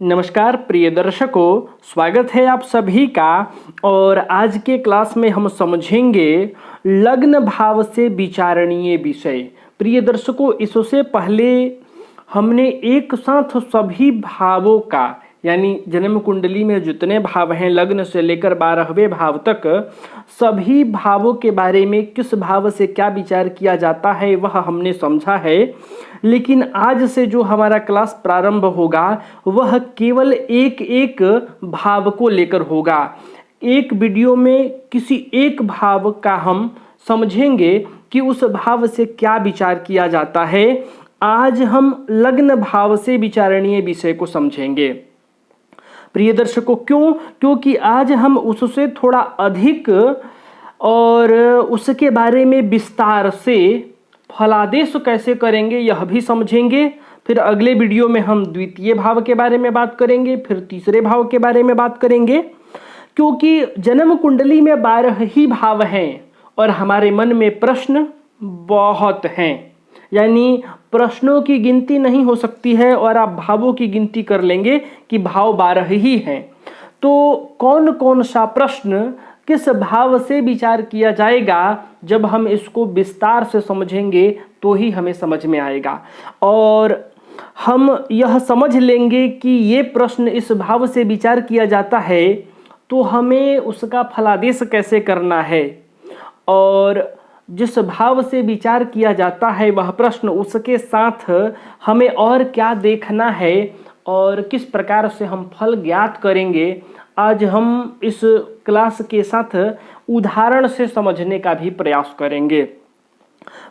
नमस्कार प्रिय दर्शकों, स्वागत है आप सभी का। और आज के क्लास में हम समझेंगे लग्न भाव से विचारणीय विषय। प्रिय दर्शकों, इससे पहले हमने एक साथ सभी भावों का यानी जन्म कुंडली में जितने भाव हैं लग्न से लेकर 12वें भाव तक सभी भावों के बारे में किस भाव से क्या विचार किया जाता है वह हमने समझा है। लेकिन आज से जो हमारा क्लास प्रारंभ होगा वह केवल एक एक भाव को लेकर होगा। एक वीडियो में किसी एक भाव का हम समझेंगे कि उस भाव से क्या विचार किया जाता है। आज हम लग्न भाव से विचारणीय विषय को समझेंगे। प्रिय दर्शकों, क्योंकि आज हम उससे थोड़ा अधिक और उसके बारे में विस्तार से फलादेश कैसे करेंगे यह भी समझेंगे। फिर अगले वीडियो में हम द्वितीय भाव के बारे में बात करेंगे, फिर तीसरे भाव के बारे में बात करेंगे। क्योंकि जन्म कुंडली में 12 ही भाव हैं और हमारे मन में प्रश्न बहुत हैं, यानी प्रश्नों की गिनती नहीं हो सकती है और आप भावों की गिनती कर लेंगे कि भाव 12 ही हैं। तो कौन कौन सा प्रश्न किस भाव से विचार किया जाएगा, जब हम इसको विस्तार से समझेंगे तो ही हमें समझ में आएगा। और हम यह समझ लेंगे कि ये प्रश्न इस भाव से विचार किया जाता है तो हमें उसका फलादेश कैसे करना है, और जिस भाव से विचार किया जाता है वह प्रश्न उसके साथ हमें और क्या देखना है और किस प्रकार से हम फल ज्ञात करेंगे। आज हम इस क्लास के साथ उदाहरण से समझने का भी प्रयास करेंगे।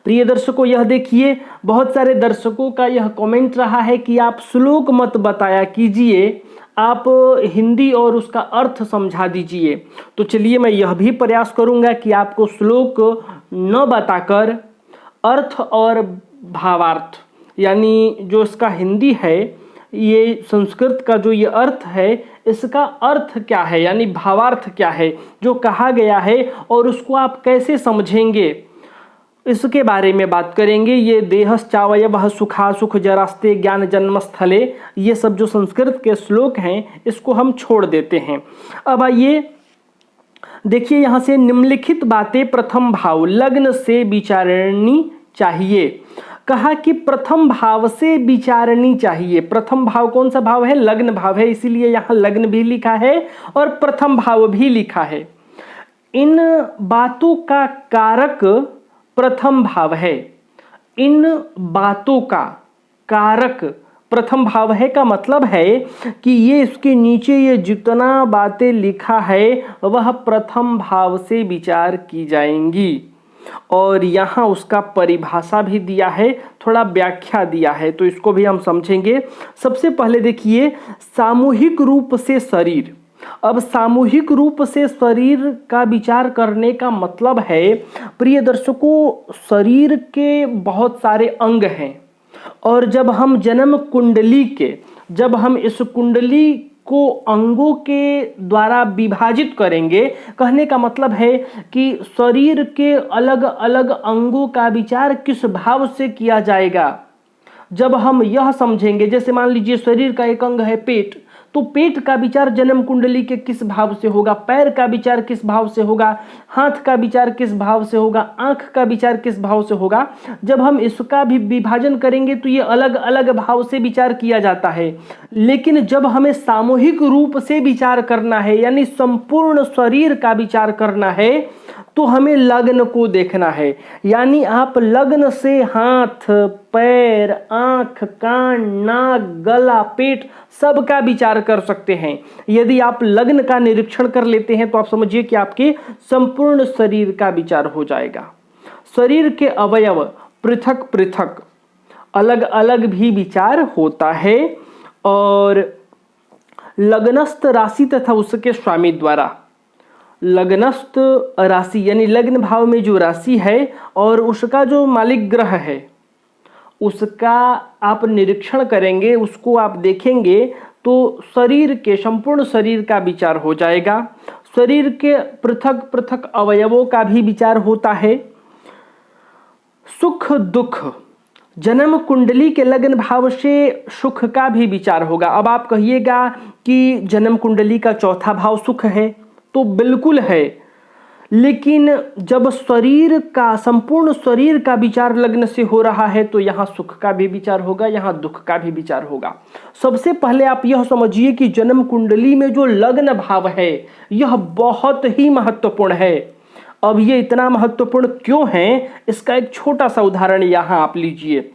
प्रिय दर्शकों, यह देखिए, बहुत सारे दर्शकों का यह कमेंट रहा है कि आप श्लोक मत बताया कीजिए, आप हिंदी और उसका अर्थ समझा दीजिए। तो चलिए मैं यह भी प्रयास करूंगा कि आपको श्लोक न बताकर अर्थ और भावार्थ, यानी जो इसका हिंदी है, ये संस्कृत का जो ये अर्थ है, इसका अर्थ क्या है यानी भावार्थ क्या है जो कहा गया है और उसको आप कैसे समझेंगे, इसके बारे में बात करेंगे। ये देहश्चावयवः सुखासुख जरास्ते ज्ञान जन्मस्थले, ये सब जो संस्कृत के श्लोक हैं इसको हम छोड़ देते हैं। अब आइए देखिए, यहाँ से निम्नलिखित बातें प्रथम भाव लग्न से विचारनी चाहिए। कहा कि प्रथम भाव से विचारनी चाहिए। प्रथम भाव कौन सा भाव है? लग्न भाव है, इसीलिए यहाँ लग्न भी लिखा है और प्रथम भाव भी लिखा है। इन बातों का कारक प्रथम भाव है। इन बातों का कारक प्रथम भाव है का मतलब है कि ये इसके नीचे ये जितना बातें लिखा है वह प्रथम भाव से विचार की जाएंगी। और यहाँ उसका परिभाषा भी दिया है, थोड़ा व्याख्या दिया है, तो इसको भी हम समझेंगे। सबसे पहले देखिए, सामूहिक रूप से शरीर। अब सामूहिक रूप से शरीर का विचार करने का मतलब है, प्रिय दर्शकों, शरीर के बहुत सारे अंग हैं और जब हम जन्म कुंडली के, जब हम इस कुंडली को अंगों के द्वारा विभाजित करेंगे, कहने का मतलब है कि शरीर के अलग अलग अंगों का विचार किस भाव से किया जाएगा। जब हम यह समझेंगे, जैसे मान लीजिए शरीर का एक अंग है पेट, तो पेट का विचार जन्म कुंडली के किस भाव से होगा, पैर का विचार किस भाव से होगा, हाथ का विचार किस भाव से होगा, आंख का विचार किस भाव से होगा। जब हम इसका भी विभाजन करेंगे तो ये अलग अलग भाव से विचार किया जाता है। लेकिन जब हमें सामूहिक रूप से विचार करना है यानी संपूर्ण शरीर का विचार करना है तो हमें लग्न को देखना है। यानी आप लग्न से हाथ, पैर, आंख, कान, नाक, गला, पेट सब का विचार कर सकते हैं। यदि आप लग्न का निरीक्षण कर लेते हैं तो आप समझिए कि आपके संपूर्ण शरीर का विचार हो जाएगा। शरीर के अवयव पृथक पृथक अलग अलग भी विचार होता है और लग्नस्थ राशि तथा उसके स्वामी द्वारा, लग्नस्थ राशि यानी लग्न भाव में जो राशि है और उसका जो मालिक ग्रह है उसका आप निरीक्षण करेंगे, उसको आप देखेंगे तो शरीर के, संपूर्ण शरीर का विचार हो जाएगा। शरीर के पृथक पृथक अवयवों का भी विचार होता है। सुख दुख जन्म कुंडली के लग्न भाव से सुख का भी विचार होगा। अब आप कहिएगा कि जन्म कुंडली का चौथा भाव सुख है, तो बिल्कुल है, लेकिन जब शरीर का, संपूर्ण शरीर का विचार लग्न से हो रहा है तो यहाँ सुख का भी विचार होगा, यहाँ दुख का भी विचार होगा। सबसे पहले आप यह समझिए कि जन्म कुंडली में जो लग्न भाव है यह बहुत ही महत्वपूर्ण है। अब ये इतना महत्वपूर्ण क्यों है, इसका एक छोटा सा उदाहरण यहाँ आप लीजिए।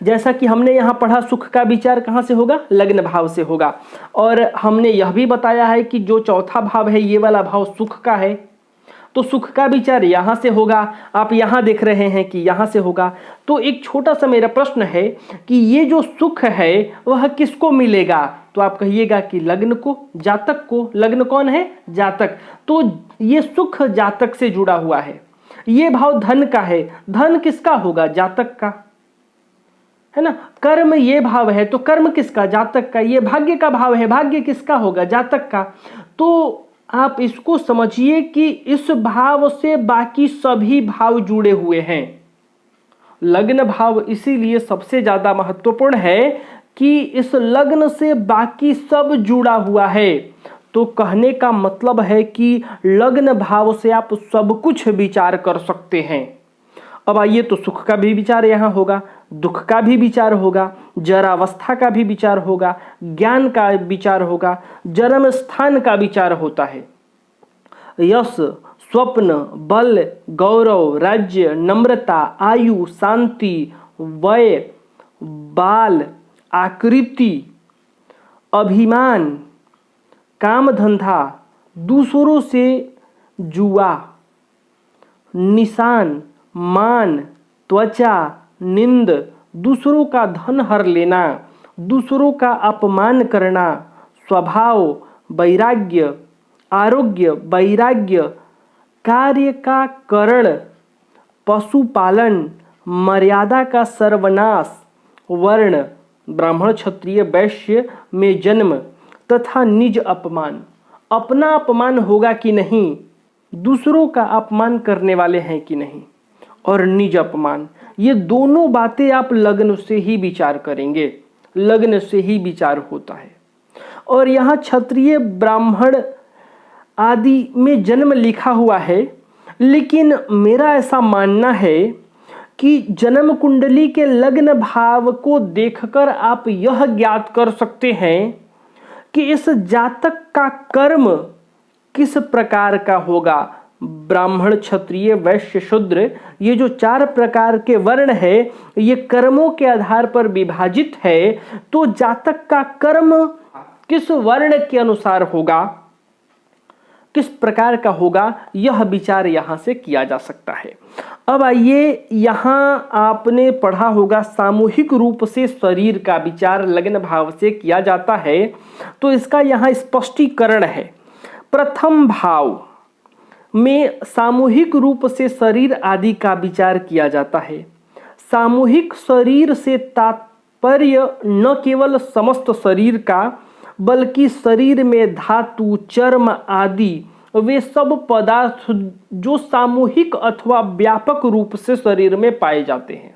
जैसा कि हमने यहाँ पढ़ा, सुख का विचार कहाँ से होगा, लग्न भाव से होगा, और हमने यह भी बताया है कि जो चौथा भाव है ये वाला भाव सुख का है, तो सुख का विचार यहाँ से होगा। आप यहाँ देख रहे हैं कि यहाँ से होगा। तो एक छोटा सा मेरा प्रश्न है कि ये जो सुख है वह किसको मिलेगा, तो आप कहिएगा कि लग्न को, जातक को। लग्न कौन है, जातक। तो ये सुख जातक से जुड़ा हुआ है। ये भाव धन का है, धन किसका होगा, जातक का, है ना। कर्म ये भाव है तो कर्म किसका, जातक का। ये भाग्य का भाव है, भाग्य किसका होगा, जातक का। तो आप इसको समझिए कि इस भाव से बाकी सभी भाव जुड़े हुए हैं। लग्न भाव इसीलिए सबसे ज्यादा महत्वपूर्ण है कि इस लग्न से बाकी सब जुड़ा हुआ है। तो कहने का मतलब है कि लग्न भाव से आप सब कुछ विचार कर सकते हैं। अब आइए, तो सुख का भी विचार यहाँ होगा, दुख का भी विचार होगा, जरावस्था का भी विचार होगा, ज्ञान का विचार होगा, जन्म स्थान का विचार होता है। यश, स्वप्न, बल, गौरव, राज्य, नम्रता, आयु, शांति, वय, बाल, आकृति, अभिमान, काम धंधा, दूसरों से जुआ, निशान, मान, त्वचा, निंद, दूसरों का धन हर लेना, दूसरों का अपमान करना, स्वभाव, वैराग्य, आरोग्य, वैराग्य, कार्य का करण, पशुपालन, मर्यादा का सर्वनाश, वर्ण, ब्राह्मण क्षत्रिय वैश्य में जन्म, तथा निज अपमान। अपना अपमान होगा कि नहीं, दूसरों का अपमान करने वाले हैं कि नहीं, और निज अपमान, ये दोनों बातें आप लग्न से ही विचार करेंगे। लग्न से ही विचार होता है। और यहाँ क्षत्रिय ब्राह्मण आदि में जन्म लिखा हुआ है, लेकिन मेरा ऐसा मानना है कि जन्म कुंडली के लग्न भाव को देखकर आप यह ज्ञात कर सकते हैं कि इस जातक का कर्म किस प्रकार का होगा। ब्राह्मण, क्षत्रिय, वैश्य, शूद्र, ये जो 4 प्रकार के वर्ण है ये कर्मों के आधार पर विभाजित है। तो जातक का कर्म किस वर्ण के अनुसार होगा, किस प्रकार का होगा, यह विचार यहाँ से किया जा सकता है। अब आइए, यहाँ आपने पढ़ा होगा सामूहिक रूप से शरीर का विचार लग्न भाव से किया जाता है, तो इसका यहाँ स्पष्टीकरण है। प्रथम भाव में सामूहिक रूप से शरीर आदि का विचार किया जाता है। सामूहिक शरीर से तात्पर्य न केवल समस्त शरीर का, बल्कि शरीर में धातु, चर्म आदि वे सब पदार्थ जो सामूहिक अथवा व्यापक रूप से शरीर में पाए जाते हैं।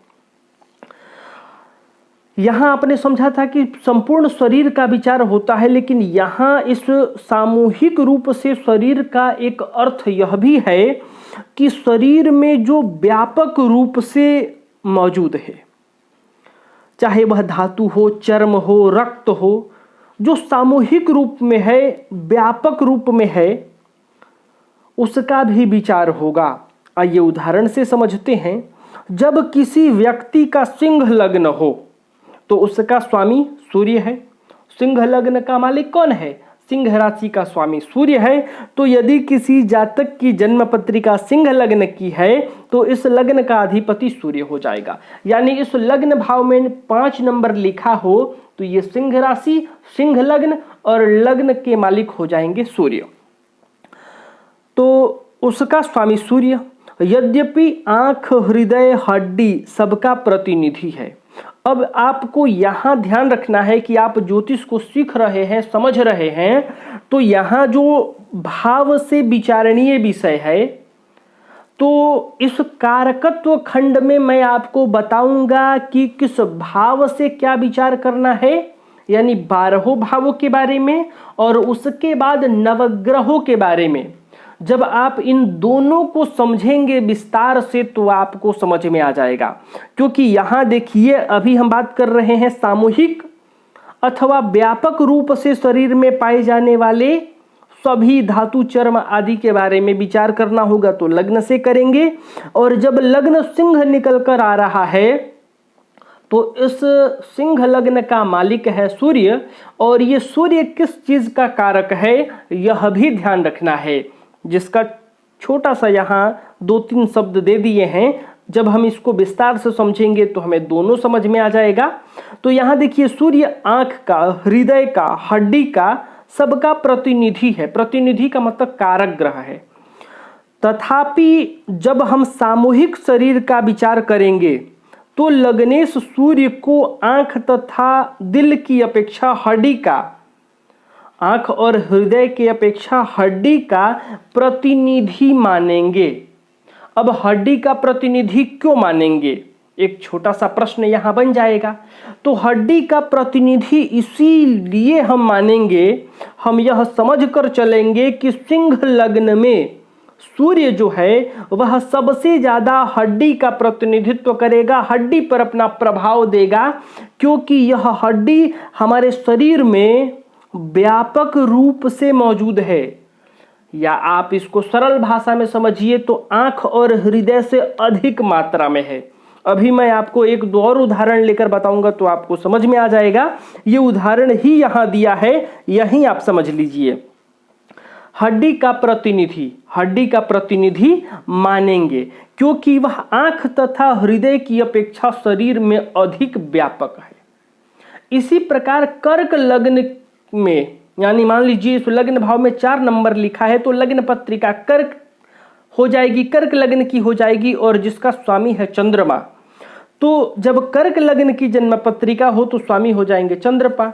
यहाँ आपने समझा था कि संपूर्ण शरीर का विचार होता है, लेकिन यहाँ इस सामूहिक रूप से शरीर का एक अर्थ यह भी है कि शरीर में जो व्यापक रूप से मौजूद है, चाहे वह धातु हो, चर्म हो, रक्त हो, जो सामूहिक रूप में है, व्यापक रूप में है, उसका भी विचार होगा। आइए उदाहरण से समझते हैं। जब किसी व्यक्ति का सिंह लग्न हो तो उसका स्वामी सूर्य है। सिंह लग्न का मालिक कौन है, सिंह राशि का स्वामी सूर्य है। तो यदि किसी जातक की जन्म पत्रिका सिंह लग्न की है तो इस लग्न का अधिपति सूर्य हो जाएगा। यानी इस लग्न भाव में 5 नंबर लिखा हो तो ये सिंह राशि, सिंह लग्न और लग्न के मालिक हो जाएंगे सूर्य। तो उसका स्वामी सूर्य, यद्यपि आंख, हृदय, हड्डी सबका प्रतिनिधि है। अब आपको यहाँ ध्यान रखना है कि आप ज्योतिष को सीख रहे हैं, समझ रहे हैं, तो यहाँ जो भाव से विचारणीय विषय है, तो इस कारकत्व खंड में मैं आपको बताऊंगा कि किस भाव से क्या विचार करना है, यानी 12 भावों के बारे में, और उसके बाद नवग्रहों के बारे में। जब आप इन दोनों को समझेंगे विस्तार से तो आपको समझ में आ जाएगा। क्योंकि यहां देखिए, अभी हम बात कर रहे हैं सामूहिक अथवा व्यापक रूप से शरीर में पाए जाने वाले सभी धातु, चर्म आदि के बारे में विचार करना होगा तो लग्न से करेंगे। और जब लग्न सिंह निकल कर आ रहा है तो इस सिंह लग्न का मालिक है सूर्य, और ये सूर्य किस चीज का कारक है यह भी ध्यान रखना है, जिसका छोटा सा यहाँ 2-3 शब्द दे दिए हैं। जब हम इसको विस्तार से समझेंगे तो हमें दोनों समझ में आ जाएगा। तो यहाँ देखिए, सूर्य आंख का, हृदय का, हड्डी का, सबका प्रतिनिधि है। प्रतिनिधि का मतलब कारक ग्रह है। तथापि जब हम सामूहिक शरीर का विचार करेंगे तो लग्नेश सूर्य को आंख तथा दिल की अपेक्षा हड्डी का, आंख और हृदय की अपेक्षा हड्डी का प्रतिनिधि मानेंगे। अब हड्डी का प्रतिनिधि क्यों मानेंगे, एक छोटा सा प्रश्न यहां बन जाएगा। तो हड्डी का प्रतिनिधि इसीलिए हम मानेंगे, हम यह समझकर चलेंगे कि सिंह लग्न में सूर्य जो है वह सबसे ज्यादा हड्डी का प्रतिनिधित्व करेगा, हड्डी पर अपना प्रभाव देगा, क्योंकि यह हड्डी हमारे शरीर में व्यापक रूप से मौजूद है। या आप इसको सरल भाषा में समझिए तो आंख और हृदय से अधिक मात्रा में है। अभी मैं आपको 1-2 और उदाहरण लेकर बताऊंगा तो आपको समझ में आ जाएगा। ये उदाहरण ही यहां दिया है, यही आप समझ लीजिए। हड्डी का प्रतिनिधि मानेंगे क्योंकि वह आंख तथा हृदय की अपेक्षा शरीर में अधिक व्यापक है। इसी प्रकार कर्क लग्न में, यानी मान लीजिए इस लग्न भाव में 4 नंबर लिखा है तो लग्न पत्रिका कर्क हो जाएगी, कर्क लग्न की हो जाएगी, और जिसका स्वामी है चंद्रमा। तो जब कर्क लग्न की जन्म पत्रिका हो तो स्वामी हो जाएंगे चंद्रमा।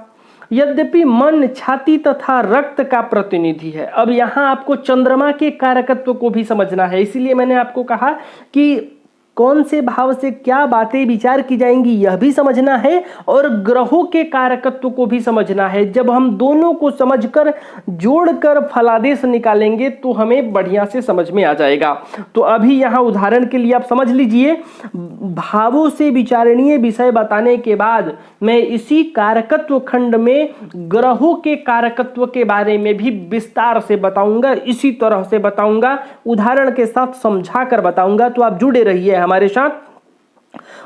यद्यपि मन, छाती तथा रक्त का प्रतिनिधि है। अब यहां आपको चंद्रमा के कारकत्व को भी समझना है, इसीलिए मैंने आपको कहा कि कौन से भाव से क्या बातें विचार की जाएंगी यह भी समझना है, और ग्रहों के कारकत्व को भी समझना है। जब हम दोनों को समझकर जोड़कर फलादेश निकालेंगे तो हमें बढ़िया से समझ में आ जाएगा। तो अभी यहाँ उदाहरण के लिए आप समझ लीजिए, भावों से विचारणीय विषय बताने के बाद मैं इसी कारकत्व खंड में ग्रहों के कारकत्व के बारे में भी विस्तार से बताऊंगा, इसी तरह से बताऊंगा, उदाहरण के साथ समझा कर बताऊंगा। तो आप जुड़े रहिए हमारे साथ।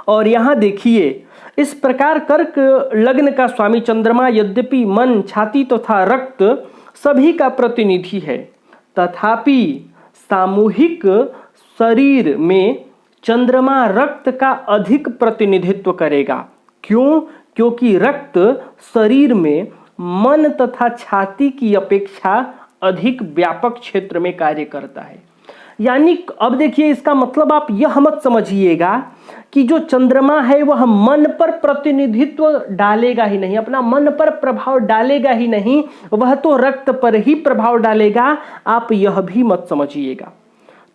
और यहां देखिए, इस प्रकार कर्क लग्न का स्वामी चंद्रमा यद्यपि मन, छाती तथा रक्त सभी का प्रतिनिधि है, तथापि सामूहिक शरीर में चंद्रमा रक्त का अधिक प्रतिनिधित्व करेगा। क्यों? क्योंकि रक्त शरीर में मन तथा छाती की अपेक्षा अधिक व्यापक क्षेत्र में कार्य करता है। यानी अब देखिए, इसका मतलब आप यह मत समझिएगा कि जो चंद्रमा है वह मन पर प्रतिनिधित्व डालेगा ही नहीं, अपना मन पर प्रभाव डालेगा ही नहीं, वह तो रक्त पर ही प्रभाव डालेगा। आप यह भी मत समझिएगा,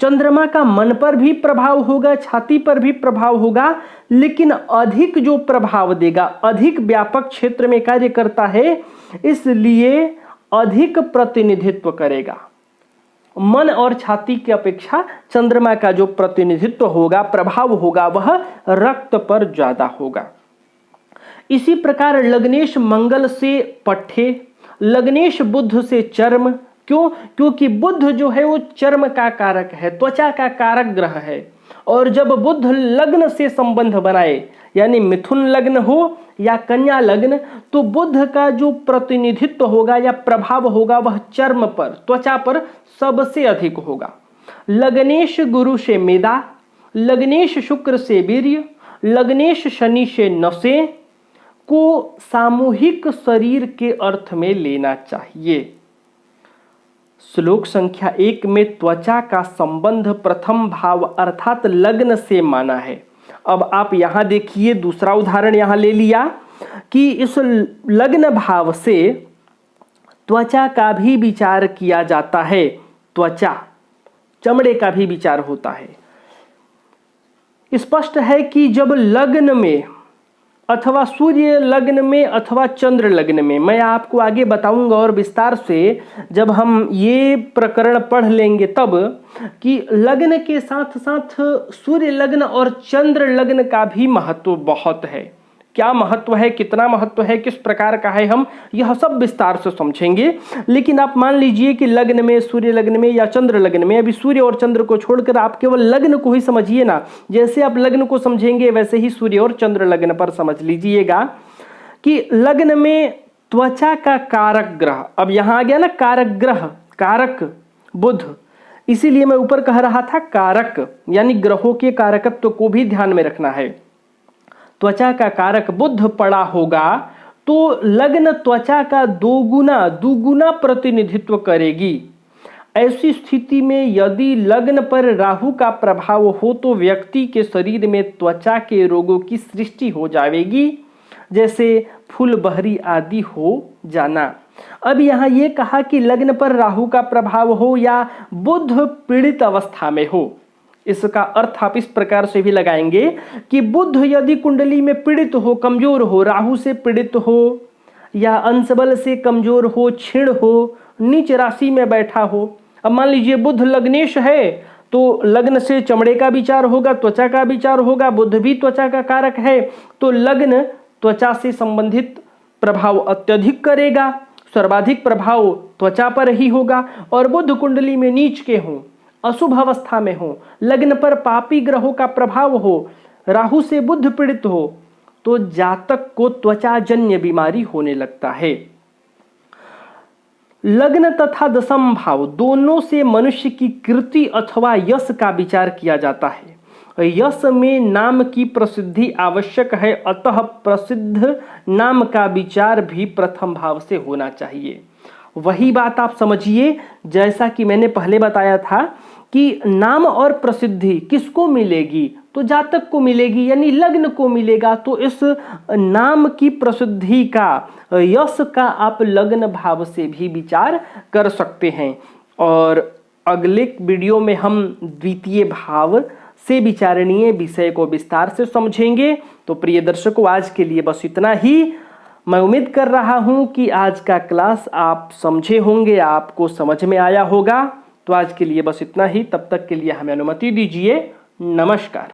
चंद्रमा का मन पर भी प्रभाव होगा, छाती पर भी प्रभाव होगा, लेकिन अधिक जो प्रभाव देगा, अधिक व्यापक क्षेत्र में कार्य करता है, इसलिए अधिक प्रतिनिधित्व करेगा। मन और छाती की अपेक्षा चंद्रमा का जो प्रतिनिधित्व होगा, प्रभाव होगा, वह रक्त पर ज्यादा होगा। इसी प्रकार लग्नेश मंगल से पट्टे, लग्नेश बुध से चर्म। क्यों? क्योंकि बुध जो है वो चर्म का कारक है, त्वचा का कारक ग्रह है। और जब बुध लग्न से संबंध बनाए, यानी मिथुन लग्न हो या कन्या लग्न, तो बुध का जो प्रतिनिधित्व होगा या प्रभाव होगा वह चर्म पर, त्वचा पर सबसे अधिक होगा। लग्नेश गुरु से मेदा, लग्नेश शुक्र से वीर्य, लग्नेश शनि से नसें को सामूहिक शरीर के अर्थ में लेना चाहिए। श्लोक संख्या 1 में त्वचा का संबंध प्रथम भाव अर्थात लग्न से माना है। अब आप यहां देखिए, दूसरा उदाहरण यहां ले लिया कि इस लग्न भाव से त्वचा का भी विचार किया जाता है। त्वचा चमड़े का भी विचार होता है। स्पष्ट है कि जब लग्न में अथवा सूर्य लग्न में अथवा चंद्र लग्न में, मैं आपको आगे बताऊंगा और विस्तार से जब हम ये प्रकरण पढ़ लेंगे तब, कि लग्न के साथ साथ सूर्य लग्न और चंद्र लग्न का भी महत्व बहुत है। क्या महत्व है, कितना महत्व है, किस प्रकार का है, हम यह सब विस्तार से समझेंगे। लेकिन आप मान लीजिए कि लग्न में, सूर्य लग्न में या चंद्र लग्न में, अभी सूर्य और चंद्र को छोड़कर आप केवल लग्न को ही समझिए ना। जैसे आप लग्न को समझेंगे वैसे ही सूर्य और चंद्र लग्न पर समझ लीजिएगा कि लग्न में त्वचा का कारक ग्रह, अब यहां आ गया ना कारक ग्रह, कारक बुध, इसीलिए मैं ऊपर कह रहा था कारक, यानी ग्रहों के कारकत्व को भी ध्यान में रखना है। त्वचा का कारक बुध पड़ा होगा तो लग्न त्वचा का दुगुना प्रतिनिधित्व करेगी। ऐसी स्थिति में यदि लग्न पर राहु का प्रभाव हो तो व्यक्ति के शरीर में त्वचा के रोगों की सृष्टि हो जाएगी, जैसे फूलबहरी आदि हो जाना। अब यहाँ ये कहा कि लग्न पर राहु का प्रभाव हो या बुध पीड़ित अवस्था में हो। इसका अर्थ आप इस प्रकार से भी लगाएंगे कि बुध यदि कुंडली में पीड़ित हो, कमजोर हो, राहु से पीड़ित हो या अंशबल से कमजोर हो, क्षीण हो, नीच राशि में बैठा हो। अब मान लीजिए बुध लग्नेश है तो लग्न से चमड़े का विचार होगा, त्वचा का विचार होगा। बुध भी त्वचा का कारक है तो लग्न त्वचा से संबंधित प्रभाव अत्यधिक करेगा, सर्वाधिक प्रभाव त्वचा पर ही होगा। और बुध कुंडली में नीच के हों, अशुभ अवस्था में हो, लग्न पर पापी ग्रहों का प्रभाव हो, राहु से बुध पीड़ित हो तो जातक को त्वचाजन्य बीमारी होने लगता है। लग्न तथा दशम भाव दोनों से मनुष्य की कीर्ति अथवा यश का विचार किया जाता है। यश में नाम की प्रसिद्धि आवश्यक है, अतः प्रसिद्ध नाम का विचार भी प्रथम भाव से होना चाहिए। वही बात आप समझिए जैसा कि मैंने पहले बताया था कि नाम और प्रसिद्धि किसको मिलेगी, तो जातक को मिलेगी, यानी लग्न को मिलेगा। तो इस नाम की प्रसिद्धि का, यश का आप लग्न भाव से भी विचार कर सकते हैं। और अगले वीडियो में हम द्वितीय भाव से विचारणीय विषय को विस्तार से समझेंगे। तो प्रिय दर्शकों, आज के लिए बस इतना ही। मैं उम्मीद कर रहा हूं कि आज का क्लास आप समझे होंगे, आपको समझ में आया होगा। तो आज के लिए बस इतना ही, तब तक के लिए हमें अनुमति दीजिए। नमस्कार।